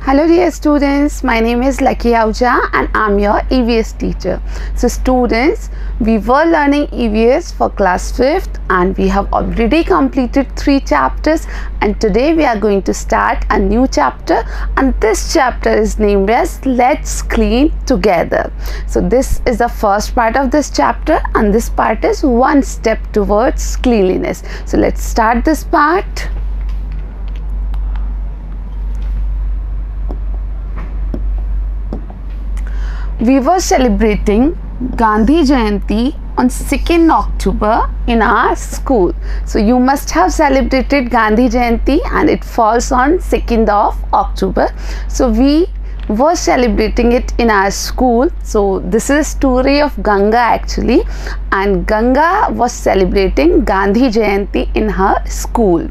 Hello dear students, my name is Lucky Ahuja and I'm your EVS teacher. So students, we were learning EVS for class 5th and we have already completed 3 chapters, and today we are going to start a new chapter, and this chapter is named as Let's Clean Together. So this is the first part of this chapter, and this part is one step towards cleanliness. So let's start this part. We were celebrating Gandhi Jayanti on 2nd October in our school. So you must have celebrated Gandhi Jayanti and it falls on 2nd of October. So we were celebrating it in our school. So this is a story of Ganga actually, and Ganga was celebrating Gandhi Jayanti in her school.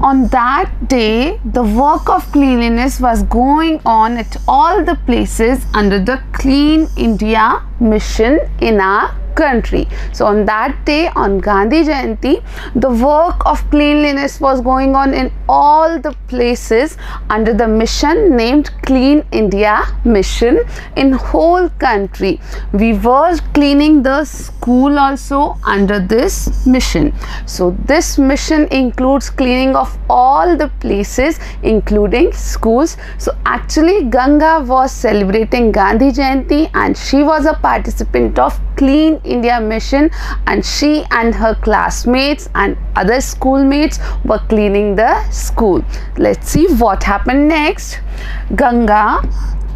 On that day, the work of cleanliness was going on at all the places under the Clean India mission in our country. So on that day, on Gandhi Jayanti, the work of cleanliness was going on in all the places under the mission named Clean India Mission in whole country. We were cleaning the school also under this mission. So this mission includes cleaning of all the places including schools. So actually Ganga was celebrating Gandhi Jayanti and she was a participant of Clean India Mission, and she and her classmates and other schoolmates were cleaning the school. Let's see what happened next. Ganga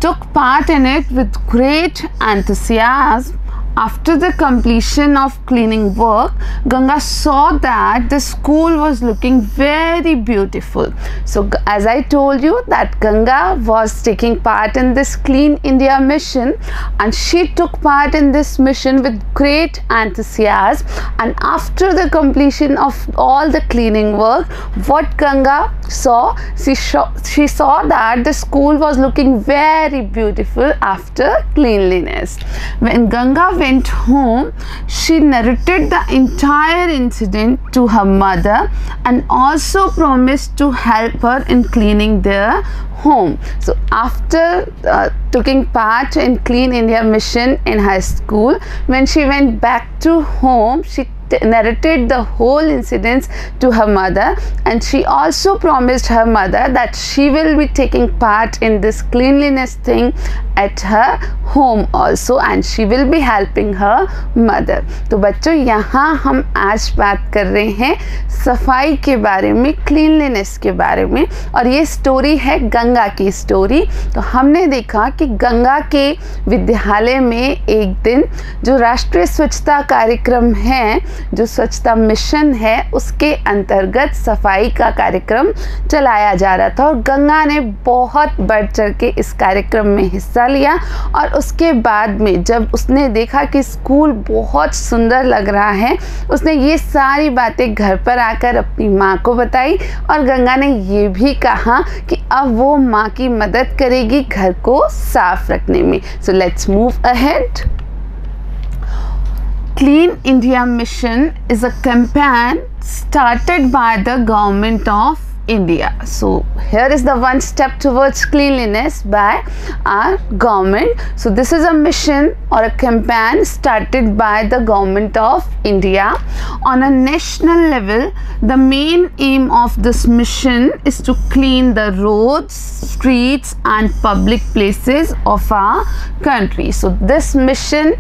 took part in it with great enthusiasm. After the completion of cleaning work, Ganga saw that the school was looking very beautiful. So as I told you that Ganga was taking part in this Clean India mission, and she took part in this mission with great enthusiasm, and after the completion of all the cleaning work, what Ganga saw, she saw that the school was looking very beautiful after cleanliness. When Ganga went home, she narrated the entire incident to her mother and also promised to help her in cleaning their home. So after taking part in Clean India Mission in her school, when she went back to home, she narrated the whole incidents to her mother, and she also promised her mother that she will be taking part in this cleanliness thing at her home also, and she will be helping her mother. तो बच्चों, यहाँ हम आज बात कर रहे हैं सफाई के बारे में, क्लीनलीनेस के बारे में, और ये स्टोरी है गंगा की स्टोरी. तो हमने देखा कि गंगा के विद्यालय में एक दिन जो राष्ट्रीय स्वच्छता कार्यक्रम है, जो स्वच्छता मिशन है, उसके अंतर्गत सफाई का कार्यक्रम चलाया जा रहा था, और गंगा ने बहुत बढ़ चढ़ के इस कार्यक्रम में हिस्सा लिया. और उसके बाद में जब उसने देखा कि स्कूल बहुत सुंदर लग रहा है, उसने ये सारी बातें घर पर आकर अपनी माँ को बताई, और गंगा ने ये भी कहा कि अब वो माँ की मदद करेगी घर को साफ रखने में. So let's move ahead. Clean India Mission is a campaign started by the government of India. So here is the one step towards cleanliness by our government. So this is a mission or a campaign started by the government of India. On a national level, the main aim of this mission is to clean the roads, streets and public places of our country. So this mission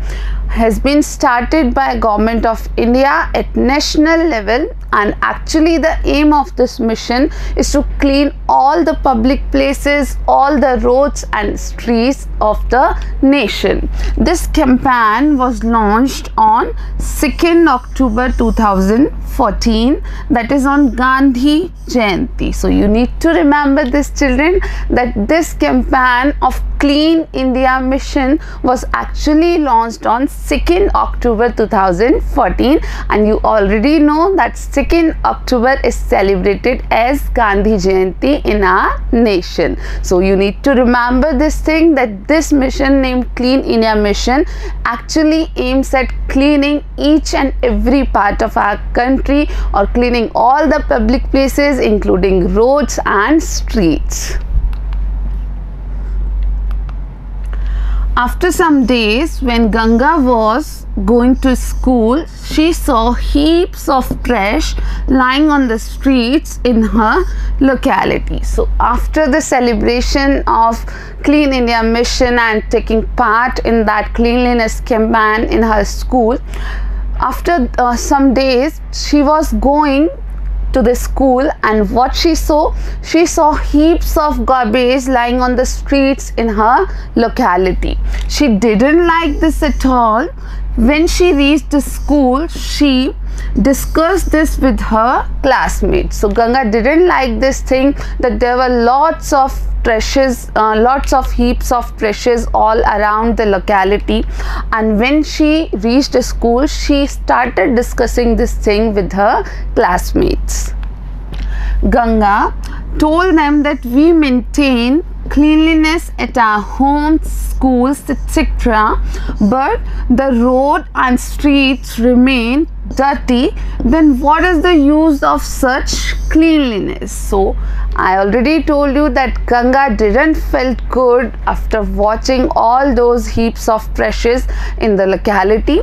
has been started by government of India at national level, and actually the aim of this mission is to clean all the public places, all the roads and streets of the nation. This campaign was launched on 2nd October 2014, that is on Gandhi Jayanti. So you need to remember this, children, that this campaign of Clean India Mission was actually launched on 2nd October 2014, and you already know that 2nd October is celebrated as Gandhi Jayanti in our nation. So you need to remember this thing, that this mission named Clean India Mission actually aims at cleaning each and every part of our country, or cleaning all the public places including roads and streets. After some days, when Ganga was going to school, she saw heaps of trash lying on the streets in her locality. So after the celebration of Clean India Mission and taking part in that cleanliness campaign in her school, after some days she was going to the school, and what she saw heaps of garbage lying on the streets in her locality. She didn't like this at all. When she reached the school, she discussed this with her classmates. So Ganga didn't like this thing, that there were lots of trashes, lots of heaps of trashes all around the locality. And when she reached the school, she started discussing this thing with her classmates. Ganga told them that we maintain cleanliness at our homes, schools, etc., but the road and streets remain dirty. Then what is the use of such cleanliness? So I already told you that Ganga didn't felt good after watching all those heaps of trashes in the locality,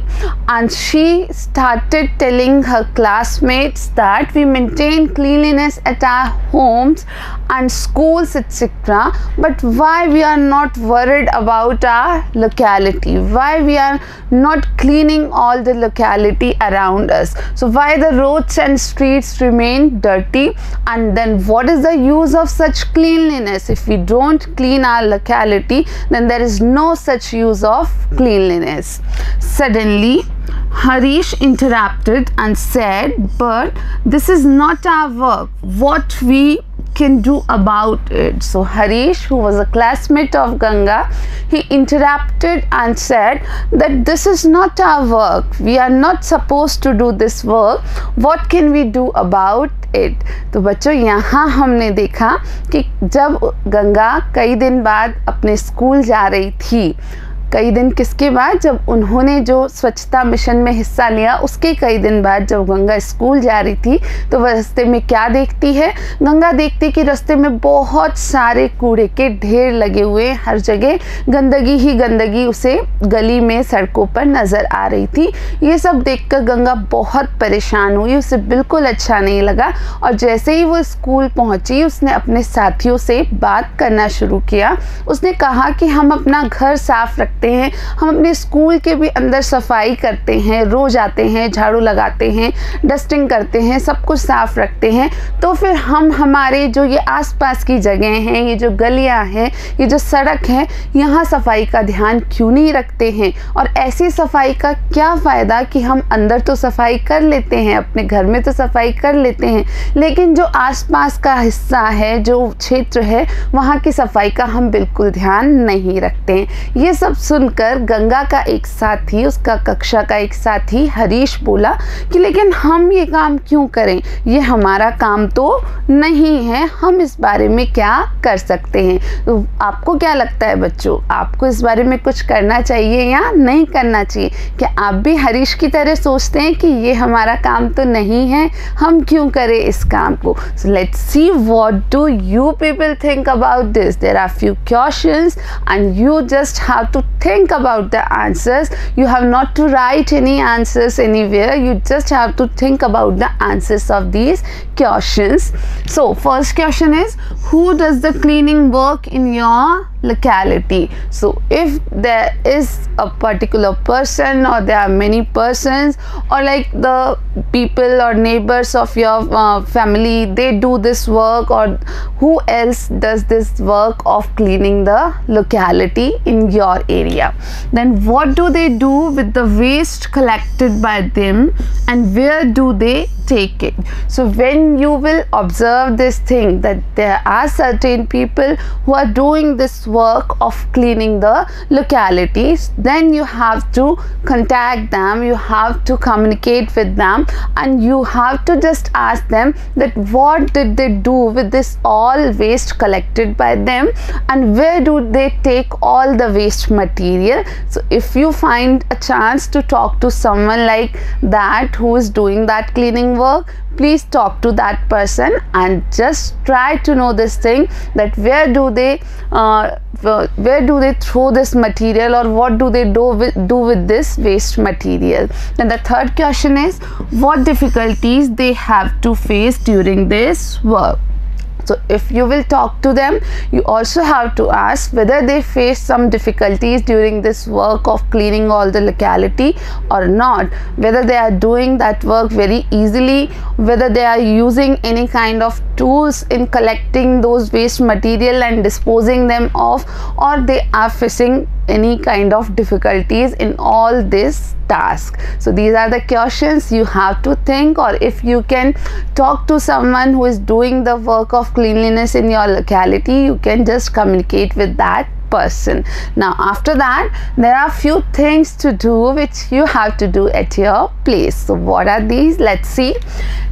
and she started telling her classmates that we maintain cleanliness at our homes and schools, etc., but why we are not worried about our locality, why we are not cleaning all the locality around us, so why the roads and streets remain dirty, and then what is the use of such cleanliness? If we don't clean our locality, then there is no such use of cleanliness. Suddenly Harish interrupted and said, but this is not our work. What we can do about it? So Harish, who was a classmate of Ganga, he interrupted and said that this is not our work. We are not supposed to do this work. What can we do about it? तो बच्चों, यहाँ हमने देखा कि जब गंगा कई दिन बाद अपने स्कूल जा रही थी, कई दिन किसके बाद, जब उन्होंने जो स्वच्छता मिशन में हिस्सा लिया उसके कई दिन बाद जब गंगा स्कूल जा रही थी, तो वह रास्ते में क्या देखती है? गंगा देखती कि रास्ते में बहुत सारे कूड़े के ढेर लगे हुए, हर जगह गंदगी ही गंदगी उसे गली में सड़कों पर नज़र आ रही थी। ये सब देखकर गंगा बहुत परेशान हुई, उसे बिल्कुल अच्छा नहीं लगा, और जैसे ही वो स्कूल पहुंची उसने अपने साथियों से बात करना शुरू किया। उसने कहा कि हम अपना घर साफ रखते हैं, हम अपने स्कूल के भी अंदर सफाई करते हैं, रोज आते हैं, झाड़ू लगाते हैं, डस्टिंग करते हैं, सब कुछ साफ रखते हैं, तो फिर हम हमारे जो ये आसपास की जगह हैं, ये जो गलियां हैं, ये जो सड़क है, यहाँ सफाई का ध्यान क्यों नहीं रखते हैं? और ऐसी सफाई का क्या फ़ायदा कि हम अंदर तो सफाई कर लेते हैं, अपने घर में तो सफाई कर लेते हैं, लेकिन जो आसपास का हिस्सा है, जो क्षेत्र है, वहाँ की सफाई का हम बिल्कुल ध्यान नहीं रखते हैं। ये सब सुनकर गंगा का एक साथी, उसका कक्षा का एक साथी हरीश बोला कि लेकिन हम ये काम क्यों करें, ये हमारा काम तो नहीं है, हम इस बारे में क्या कर सकते हैं? तो आपको क्या लगता है बच्चों, आपको इस बारे में कुछ करना चाहिए या नहीं करना चाहिए? क्या आप भी हरीश की तरह सोचते हैं कि ये हमारा काम तो नहीं है, हम क्यों करें इस काम को? So let's see what do you people think about this. There are few questions and you just have to think about the answers. You have not to write any answers anywhere, you just have to think about the answers of these questions. So first question is, who does the cleaning work in your locality? So if there is a particular person, or there are many persons, or like the people or neighbors of your family, they do this work, or who else does this work of cleaning the locality in your area, then what do they do with the waste collected by them, and where do they take it? So when you will observe this thing, that there are certain people who are doing this work of cleaning the localities, then you have to contact them, you have to communicate with them, and you have to just ask them that what did they do with this all waste collected by them, and where do they take all the waste material. So if you find a chance to talk to someone like that who is doing that cleaning work, please talk to that person and just try to know this thing, that where do they throw this material, or what do they do with this waste material. Then the third question is what difficulties they have to face during this work. So if you will talk to them, you also have to ask whether they face some difficulties during this work of cleaning all the locality or not, whether they are doing that work very easily, whether they are using any kind of tools in collecting those waste material and disposing them off, or they are facing any kind of difficulties in all this task. So these are the questions you have to think, or if you can talk to someone who is doing the work of cleanliness in your locality, you can just communicate with that person. Now after that, there are few things to do which you have to do at your place. So what are these? Let's see.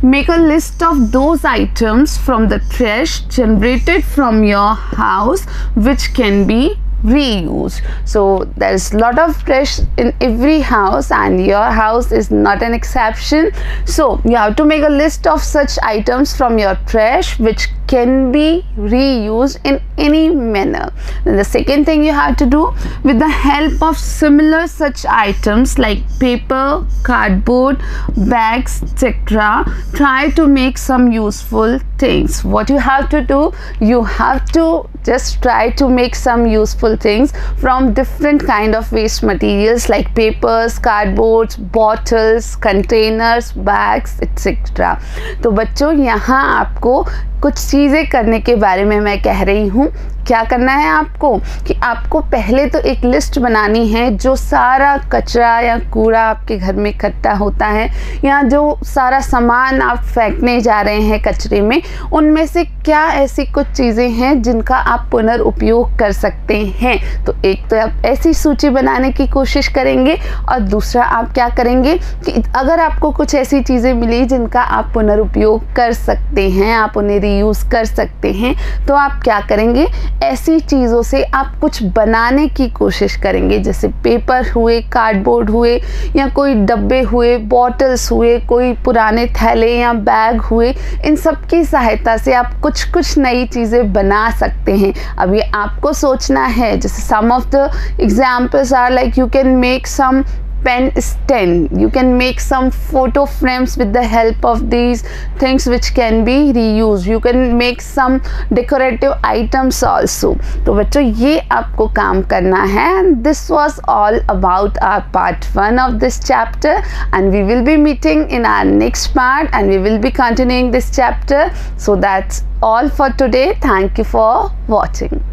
Make a list of those items from the trash generated from your house which can be reused. So there is a lot of trash in every house and your house is not an exception. So you have to make a list of such items from your trash which can be reused in any manner. Then the second thing you have to do, with the help of similar such items like paper, cardboard, bags, etc., try to make some useful things. What you have to do, you have to just try to make some useful things from different kind of waste materials like papers, cardboards, bottles, containers, bags, etc. तो बच्चों यहाँ आपको कुछ चीज़ें करने के बारे में मैं कह रही हूँ। क्या करना है आपको कि आपको पहले तो एक लिस्ट बनानी है, जो सारा कचरा या कूड़ा आपके घर में इकट्ठा होता है या जो सारा सामान आप फेंकने जा रहे हैं कचरे में, उनमें से क्या ऐसी कुछ चीज़ें हैं जिनका आप पुनर्उपयोग कर सकते हैं। तो एक तो आप ऐसी सूची बनाने की कोशिश करेंगे, और दूसरा आप क्या करेंगे कि अगर आपको कुछ ऐसी चीज़ें मिली जिनका आप पुनर्उपयोग कर सकते हैं, आप उन्हें रीयूज़ कर सकते हैं, तो आप क्या करेंगे, ऐसी चीज़ों से आप कुछ बनाने की कोशिश करेंगे। जैसे पेपर हुए, कार्डबोर्ड हुए, या कोई डब्बे हुए, बॉटल्स हुए, कोई पुराने थैले या बैग हुए, इन सब की सहायता से आप कुछ नई चीज़ें बना सकते हैं। अब ये आपको सोचना है। जैसे some of the examples are like you can make some pen stand, you can make some photo frames with the help of these things which can be reused, you can make some decorative items also. तो बच्चों ये आपको काम करना है। And this was all about our part 1 of this chapter, and we will be meeting in our next part and we will be continuing this chapter. So that's all for today. Thank you for watching.